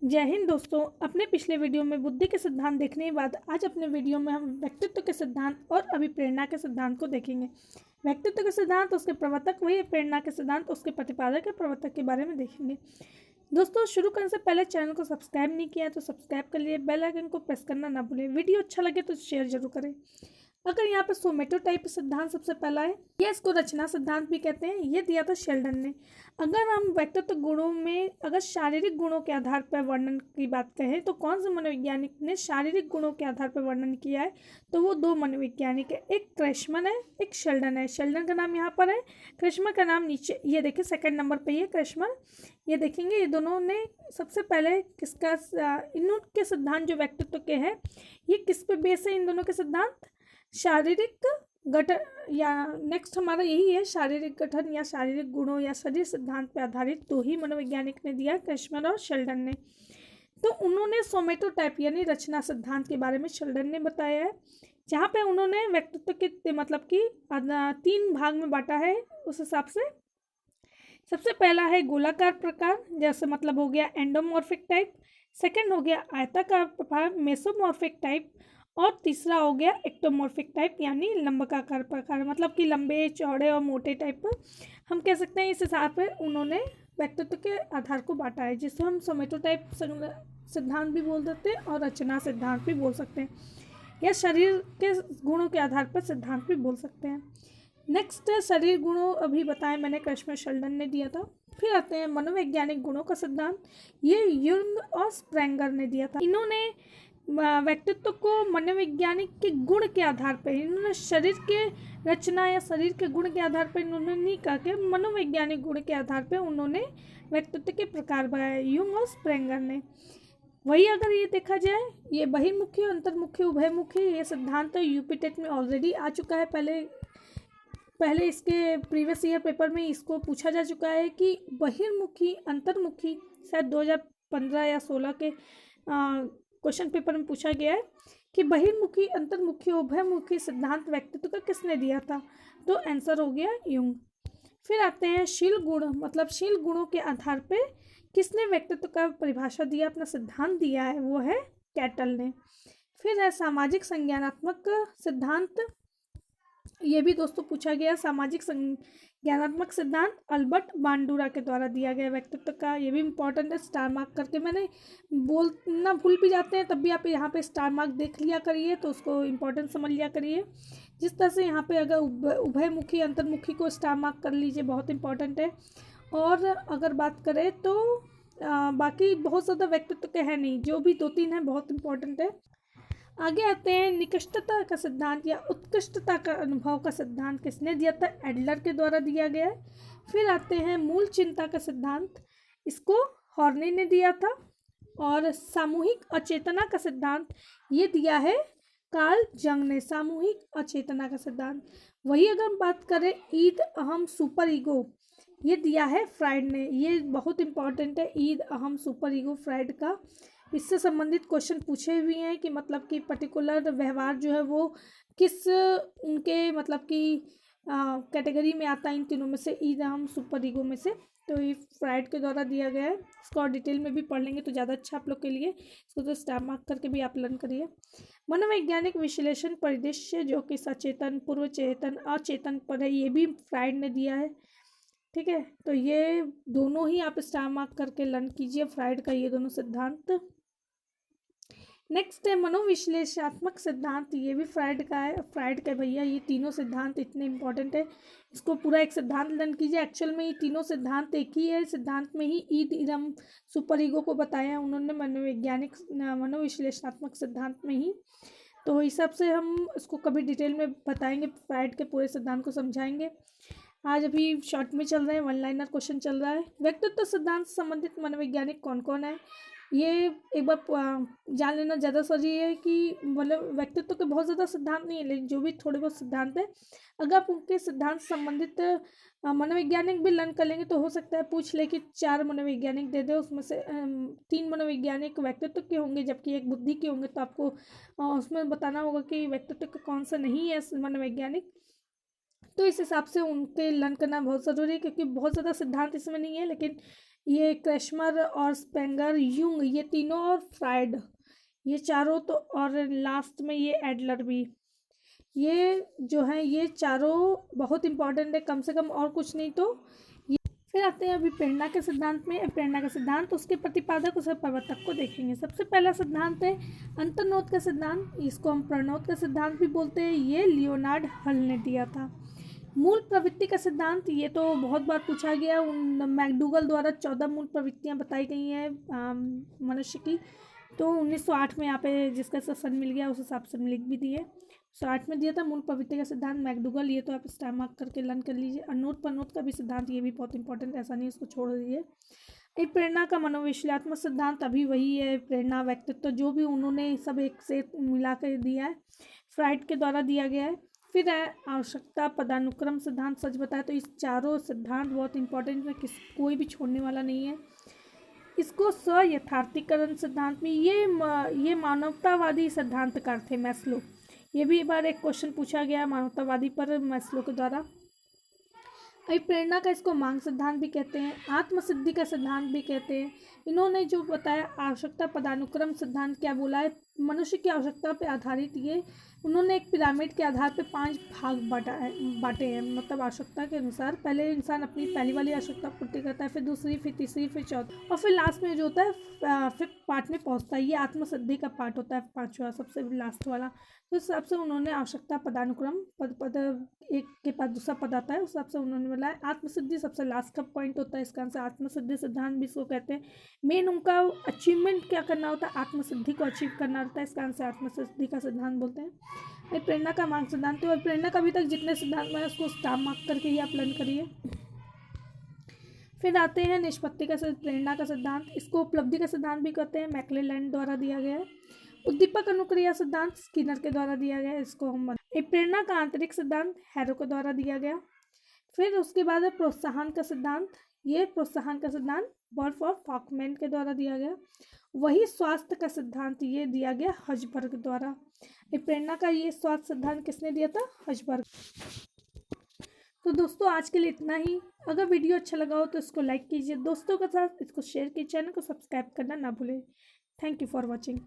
जय हिंद दोस्तों। अपने पिछले वीडियो में बुद्धि के सिद्धांत देखने के बाद आज अपने वीडियो में हम व्यक्तित्व के सिद्धांत और अभिप्रेरणा के सिद्धांत को देखेंगे। व्यक्तित्व के सिद्धांत, उसके प्रवर्तक, वही प्रेरणा के सिद्धांत, उसके प्रतिपादक या प्रवर्तक के बारे में देखेंगे। दोस्तों, शुरू करने से पहले चैनल को सब्सक्राइब नहीं किया तो सब्सक्राइब कर लिए, बेल आइकन को प्रेस करना ना भूलें। वीडियो अच्छा लगे तो शेयर जरूर करें। अगर यहाँ पे सोमेटो टाइप सिद्धांत सबसे पहला है, या इसको रचना सिद्धांत भी कहते हैं, ये दिया था शेल्डन ने। अगर हम व्यक्तित्व गुणों में अगर शारीरिक गुणों के आधार पर वर्णन की बात कहें तो कौन से मनोवैज्ञानिक ने शारीरिक गुणों के आधार पर वर्णन किया है, तो वो दो मनोवैज्ञानिक है, एक क्रेशमन है, एक शेल्डन है। शेल्डन का नाम यहाँ पर है, क्रेशमन का नाम नीचे, ये देखिए सेकंड नंबर पे ये क्रेशमन। ये देखेंगे ये दोनों ने सबसे पहले किसका इनके सिद्धांत जो व्यक्तित्व के हैं, ये किस पे बेस है इन दोनों के सिद्धांत? शारीरिक गठन, या नेक्स्ट हमारा यही है, शारीरिक गठन या शारीरिक गुणों या शरीर सिद्धांत पर आधारित दो ही मनोवैज्ञानिक ने दिया, क्रेशमन और शेल्डन ने। तो उन्होंने सोमेटो टाइप यानी रचना सिद्धांत के बारे में शेल्डन ने बताया है, जहाँ पे उन्होंने व्यक्तित्व के मतलब कि 3 भाग में बांटा है। उस हिसाब से सबसे पहला है गोलाकार प्रकार, जैसे मतलब हो गया एंडोमॉर्फिक टाइप। सेकंड हो गया आयताकार प्रकार, मेसोमॉर्फिक टाइप। और तीसरा हो गया एक्टोमॉर्फिक टाइप यानी लंबकाकार प्रकार, मतलब कि लंबे, चौड़े और मोटे टाइप हम कह सकते हैं। इस हिसाब से उन्होंने व्यक्तित्व के आधार को बांटा है, जिसको हम सोमेटो टाइप सिद्धांत भी बोल सकते हैं और रचना सिद्धांत भी बोल सकते हैं, या शरीर के गुणों के आधार पर सिद्धांत भी बोल सकते हैं। नेक्स्ट है शरीर गुणों, अभी बताएं मैंने, क्रेशमन शेल्डन ने दिया था। फिर आते हैं मनोवैज्ञानिक गुणों का सिद्धांत, ये युंग और स्प्रेंगर ने दिया था। इन्होंने व्यक्तित्व को मनोवैज्ञानिक के गुण के आधार पर, इन्होंने शरीर के रचना या शरीर के गुण के आधार पर इन्होंने नहीं कहा कि मनोवैज्ञानिक गुण के आधार पर उन्होंने व्यक्तित्व के प्रकार बनाए, युंग और स्प्रेंगर ने। वही अगर ये देखा जाए, ये बहिर्मुखी, अंतर्मुखी, उभयमुखी, ये सिद्धांत यूपी टेट में ऑलरेडी आ चुका है। पहले इसके प्रीवियस ईयर पेपर में इसको पूछा जा चुका है कि बहिर्मुखी, अंतर्मुखी, शायद 2015 या 16 के क्वेश्चन पेपर में पूछा गया है कि बहिर्मुखी, अंतर्मुखी, उभयमुखी सिद्धांत व्यक्तित्व का किसने दिया था, तो आंसर हो गया युंग। फिर आते हैं शील गुण, मतलब शील गुणों के आधार पे किसने व्यक्तित्व का परिभाषा दिया, अपना सिद्धांत दिया है, वो है कैटल ने। फिर है सामाजिक संज्ञानात्मक सिद्धांत, ये भी दोस्तों पूछा गया। सामाजिक संज्ञानात्मक सिद्धांत अल्बर्ट बांडुरा के द्वारा दिया गया व्यक्तित्व का, ये भी इंपॉर्टेंट है, स्टार मार्क करके, मैंने बोलना भूल भी जाते हैं तब भी आप यहाँ पे स्टार मार्क देख लिया करिए, तो उसको इम्पोर्टेंट समझ लिया करिए। जिस तरह से यहाँ पे अगर उभयमुखी, अंतर्मुखी को स्टार मार्क कर लीजिए, बहुत इंपॉर्टेंट है। और अगर बात करें तो बाकी बहुत ज़्यादा व्यक्तित्व के हैं नहीं, जो भी 2-3 हैं बहुत इंपॉर्टेंट है। आगे आते हैं निकृष्टता का सिद्धांत या उत्कृष्टता का अनुभव का सिद्धांत, किसने दिया था? एडलर के द्वारा दिया गया है। फिर आते हैं मूल चिंता का सिद्धांत, इसको हॉर्ने ने दिया था। और सामूहिक अचेतना का सिद्धांत, ये दिया है कार्ल जंग ने, सामूहिक अचेतना का सिद्धांत। वही अगर हम बात करें ईद, अहम, सुपर ईगो, ये दिया है फ्राइड ने, ये बहुत इंपॉर्टेंट है, ईद, अहम, सुपर ईगो, फ्राइड का। इससे संबंधित क्वेश्चन पूछे हुए हैं कि मतलब कि पर्टिकुलर व्यवहार जो है वो किस उनके मतलब कि कैटेगरी में आता है, इन तीनों में से, ईद, अहम, सुपर ईगो में से। तो ये फ्राइड के द्वारा दिया गया है। इसको और डिटेल में भी पढ़ लेंगे तो ज़्यादा अच्छा आप लोग के लिए, इसको तो स्टार मार्क करके भी आप लर्न करिए। मनोवैज्ञानिक विश्लेषण परिदृश्य, जो कि सचेतन, पूर्व चेतन, अचेतन पर है, ये भी फ्राइड ने दिया है। ठीक है, तो ये दोनों ही आप स्टार मार्क करके लर्न कीजिए, फ्राइड का ये दोनों सिद्धांत। नेक्स्ट है मनोविश्लेषणात्मक सिद्धांत, ये भी फ्राइड का है। फ्राइड का भैया ये तीनों सिद्धांत इतने इंपॉर्टेंट है, इसको पूरा एक सिद्धांत लर्न कीजिए। एक्चुअल में ये तीनों सिद्धांत एक ही है, सिद्धांत में ही ईद, इदम, सुपर ईगो को बताया उन्होंने मनोवैज्ञानिक मनोविश्लेषणात्मक सिद्धांत में ही। तो हिसाब से हम इसको कभी डिटेल में बताएंगे, फ्राइड के पूरे सिद्धांत को समझाएंगे। आज अभी शॉर्ट में चल रहे हैं, 1 लाइनर क्वेश्चन चल रहा है। व्यक्तित्व सिद्धांत से संबंधित मनोवैज्ञानिक कौन कौन है, ये एक बार जान लेना ज़्यादा सही है कि मतलब व्यक्तित्व के बहुत ज़्यादा सिद्धांत नहीं है, लेकिन जो भी थोड़े बहुत सिद्धांत है, अगर आप उनके सिद्धांत संबंधित मनोवैज्ञानिक भी लर्न कर लेंगे तो हो सकता है पूछ ले कि 4 मनोवैज्ञानिक दे दे, उसमें से 3 मनोवैज्ञानिक व्यक्तित्व के होंगे जबकि 1 बुद्धि के होंगे, तो आपको उसमें बताना होगा कि व्यक्तित्व का कौन सा नहीं है मनोवैज्ञानिक। तो इस हिसाब से उनके लर्न करना बहुत ज़रूरी है, क्योंकि बहुत ज़्यादा सिद्धांत इसमें नहीं है, लेकिन ये क्रेशमर और स्पेंगर, यूंग, ये तीनों और फ्राइड, ये चारों। तो और लास्ट में ये एडलर भी। ये जो है ये चारों बहुत इंपॉर्टेंट है, कम से कम और कुछ नहीं तो ये। फिर आते हैं अभी प्रेरणा के सिद्धांत में। प्रेरणा का सिद्धांत, उसके प्रतिपादक, उसे प्रवर्तक को देखेंगे। सबसे पहला सिद्धांत है अंतर्नोद का सिद्धांत, इसको हम प्रणोद का सिद्धांत भी बोलते हैं। ये लियोनार्ड हल ने दिया था। मूल प्रवृत्ति का सिद्धांत, ये तो बहुत बार पूछा गया। मैकडूगल द्वारा 14 मूल प्रवृत्तियां बताई गई हैं मनुष्य की। तो 1908 में यहाँ पे जिसका सन मिल गया उस हिसाब से लिख भी दिए। 1908 में दिया था मूल प्रवृत्ति का सिद्धांत मैकडूगल। ये तो आप स्टार मार्क करके लर्न कर लीजिए। अनोद प्रनोद का भी सिद्धांत, ये भी बहुत इंपॉर्टेंट, ऐसा नहीं इसको छोड़ दीजिए। एक प्रेरणा का मनोविश्लेषणात्मक सिद्धांत अभी वही है। प्रेरणा, व्यक्तित्व, जो भी उन्होंने सब एक से मिला कर दिया है, फ्राइड के द्वारा दिया गया है। फिर है आवश्यकता पदानुक्रम सिद्धांत। सच बताए तो इस चारों सिद्धांत बहुत इंपॉर्टेंट है, कोई भी छोड़ने वाला नहीं है। इसको स्वयथार्थीकरण सिद्धांत में ये मानवतावादी सिद्धांतकार थे मैस्लो। ये भी एक बार एक क्वेश्चन पूछा गया मानवतावादी पर मैस्लो के द्वारा। अभी प्रेरणा का इसको मांग सिद्धांत भी कहते हैं, आत्मसिद्धि का सिद्धांत भी कहते हैं। इन्होंने जो बताया आवश्यकता पदानुक्रम सिद्धांत क्या बोला है, मनुष्य की आवश्यकता पर आधारित ये उन्होंने एक पिरामिड के आधार पर 5 भाग बांटे हैं। मतलब आवश्यकता के अनुसार पहले इंसान अपनी पहली वाली आवश्यकता पूर्ति करता है, फिर दूसरी, फिर तीसरी, फिर चौथी, और फिर लास्ट में जो होता है फिफ्थ पार्ट में पहुंचता है। ये आत्मसिद्धि का पार्ट होता है, 5वां सबसे लास्ट वाला। तो उस हिसाब से उन्होंने आवश्यकता पदानुक्रम, पद एक के बाद दूसरा पद आता है, उस हिसाब से उन्होंने बोला है। आत्मसिद्धि सबसे लास्ट का पॉइंट होता है, इसका आंसर आत्मसिद्धि सिद्धांत भी इसको कहते हैं। मेन उनका अचीवमेंट क्या करना होता है, आत्मसिद्धि को अचीव करना होता है, इसका आंसर आत्मसिद्धि का सिद्धांत बोलते हैं। प्रेरणा का मार्ग सिद्धांत है। और प्रेरणा का अभी तक जितने सिद्धांत में उसको स्टार मार्क करके ही आप लर्न करिए। फिर आते हैं निष्पत्ति का प्रेरणा का सिद्धांत, इसको उपलब्धि का सिद्धांत भी कहते हैं, मैक्लेलैंड द्वारा दिया गया है। उद्दीपक अनुक्रिया सिद्धांत स्किनर के द्वारा दिया गया है, इसको हम। प्रेरणा का आंतरिक सिद्धांत हैरो के द्वारा दिया गया। फिर उसके बाद है प्रोत्साहन का सिद्धांत, ये प्रोत्साहन का सिद्धांत वॉल्फ ऑफ फॉकमैन के द्वारा दिया गया। वही स्वास्थ्य का सिद्धांत ये दिया गया हजबर्ग द्वारा। प्रेरणा का ये स्वास्थ्य सिद्धांत किसने दिया था, हजबर्ग। तो दोस्तों आज के लिए इतना ही। अगर वीडियो अच्छा लगा हो तो इसको लाइक कीजिए, दोस्तों के साथ इसको शेयर कीजिए, चैनल को सब्सक्राइब करना ना भूलें। Thank you for watching.